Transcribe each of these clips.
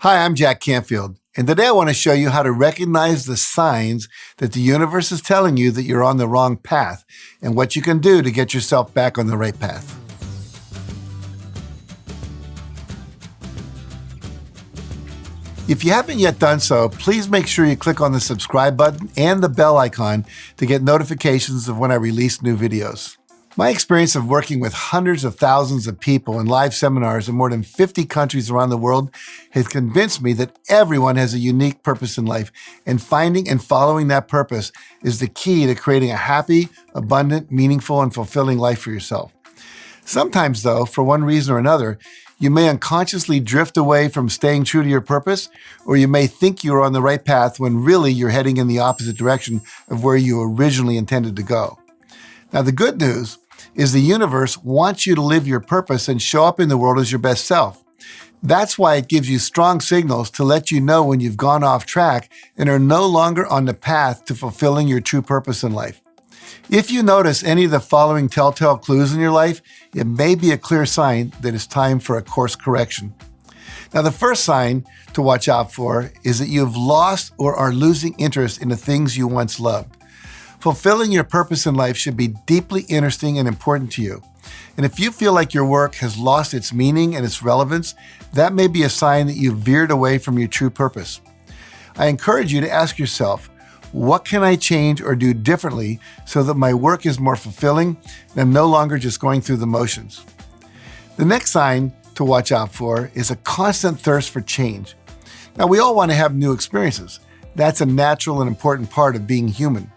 Hi, I'm Jack Canfield, and today I want to show you how to recognize the signs that the universe is telling you that you're on the wrong path and what you can do to get yourself back on the right path. If you haven't yet done so, please make sure you click on the subscribe button and the bell icon to get notifications of when I release new videos. My experience of working with hundreds of thousands of people in live seminars in more than 50 countries around the world has convinced me that everyone has a unique purpose in life, and finding and following that purpose is the key to creating a happy, abundant, meaningful, and fulfilling life for yourself. Sometimes, though, for one reason or another, you may unconsciously drift away from staying true to your purpose, or you may think you're on the right path when really you're heading in the opposite direction of where you originally intended to go. Now, the good news is the universe wants you to live your purpose and show up in the world as your best self. That's why it gives you strong signals to let you know when you've gone off track and are no longer on the path to fulfilling your true purpose in life. If you notice any of the following telltale clues in your life, it may be a clear sign that it's time for a course correction. Now, the first sign to watch out for is that you have lost or are losing interest in the things you once loved. Fulfilling your purpose in life should be deeply interesting and important to you. And if you feel like your work has lost its meaning and its relevance, that may be a sign that you've veered away from your true purpose. I encourage you to ask yourself, what can I change or do differently so that my work is more fulfilling and I'm no longer just going through the motions? The next sign to watch out for is a constant thirst for change. Now, we all want to have new experiences. That's a natural and important part of being human.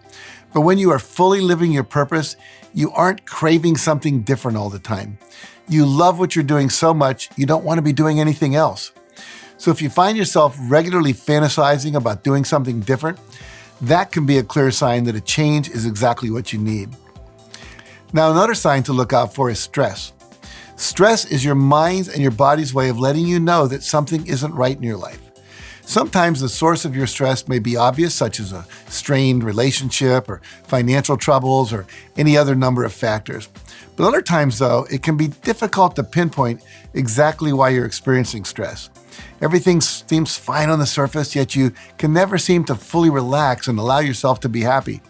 But when you are fully living your purpose, you aren't craving something different all the time. You love what you're doing so much, you don't want to be doing anything else. So if you find yourself regularly fantasizing about doing something different, that can be a clear sign that a change is exactly what you need. Now, another sign to look out for is stress. Stress is your mind's and your body's way of letting you know that something isn't right in your life. Sometimes the source of your stress may be obvious, such as a strained relationship or financial troubles or any other number of factors. But other times, though, it can be difficult to pinpoint exactly why you're experiencing stress. Everything seems fine on the surface, yet you can never seem to fully relax and allow yourself to be happy.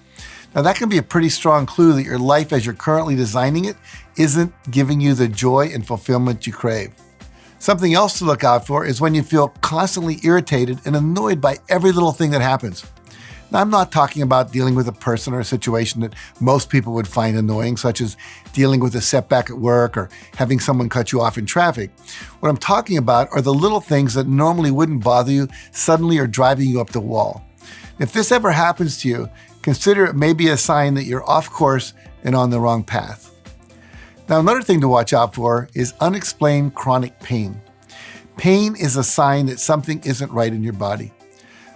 Now, that can be a pretty strong clue that your life as you're currently designing it isn't giving you the joy and fulfillment you crave. Something else to look out for is when you feel constantly irritated and annoyed by every little thing that happens. Now, I'm not talking about dealing with a person or a situation that most people would find annoying, such as dealing with a setback at work or having someone cut you off in traffic. What I'm talking about are the little things that normally wouldn't bother you suddenly are driving you up the wall. If this ever happens to you, consider it may be a sign that you're off course and on the wrong path. Now, another thing to watch out for is unexplained chronic pain. Pain is a sign that something isn't right in your body,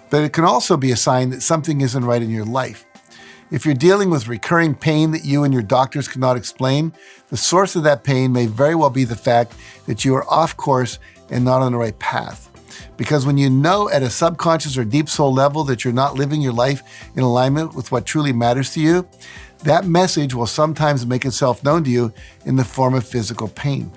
but it can also be a sign that something isn't right in your life. If you're dealing with recurring pain that you and your doctors cannot explain, the source of that pain may very well be the fact that you are off course and not on the right path. Because when you know at a subconscious or deep soul level that you're not living your life in alignment with what truly matters to you, that message will sometimes make itself known to you in the form of physical pain.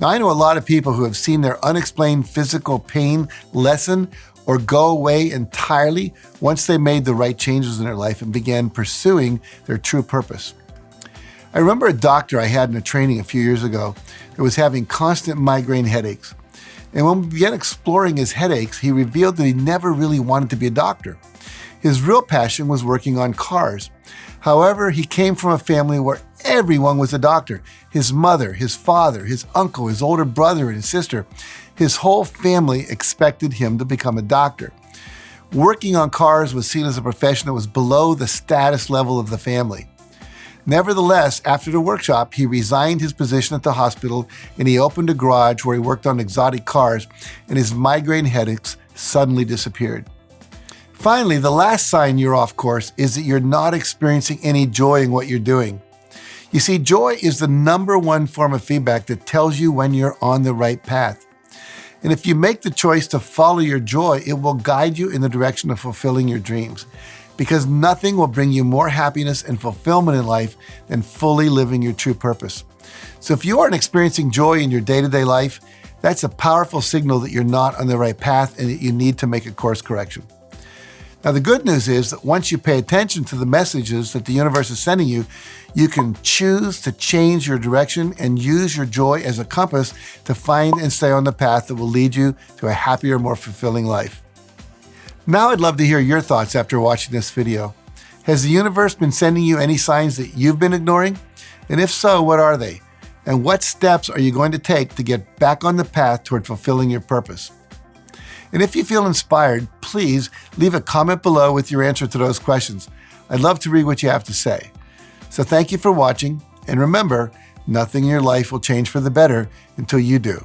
Now, I know a lot of people who have seen their unexplained physical pain lessen or go away entirely once they made the right changes in their life and began pursuing their true purpose. I remember a doctor I had in a training a few years ago that was having constant migraine headaches. And when we began exploring his headaches, he revealed that he never really wanted to be a doctor. His real passion was working on cars. However, he came from a family where everyone was a doctor. His mother, his father, his uncle, his older brother, and his sister. His whole family expected him to become a doctor. Working on cars was seen as a profession that was below the status level of the family. Nevertheless, after the workshop, he resigned his position at the hospital and he opened a garage where he worked on exotic cars, and his migraine headaches suddenly disappeared. Finally, the last sign you're off course is that you're not experiencing any joy in what you're doing. You see, joy is the number one form of feedback that tells you when you're on the right path. And if you make the choice to follow your joy, it will guide you in the direction of fulfilling your dreams. Because nothing will bring you more happiness and fulfillment in life than fully living your true purpose. So if you aren't experiencing joy in your day-to-day life, That's a powerful signal that you're not on the right path and that you need to make a course correction. Now, the good news is that once you pay attention to the messages that the universe is sending you, you can choose to change your direction and use your joy as a compass to find and stay on the path that will lead you to a happier, more fulfilling life. Now, I'd love to hear your thoughts after watching this video. Has the universe been sending you any signs that you've been ignoring? And if so, what are they? And what steps are you going to take to get back on the path toward fulfilling your purpose? And if you feel inspired, please leave a comment below with your answer to those questions. I'd love to read what you have to say. So thank you for watching, and remember, nothing in your life will change for the better until you do.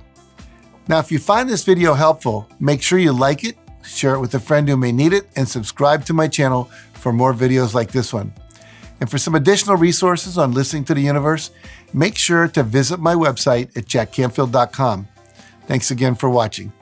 Now, if you find this video helpful, make sure you like it, share it with a friend who may need it, and subscribe to my channel for more videos like this one. And for some additional resources on listening to the universe, make sure to visit my website at JackCanfield.com. Thanks again for watching.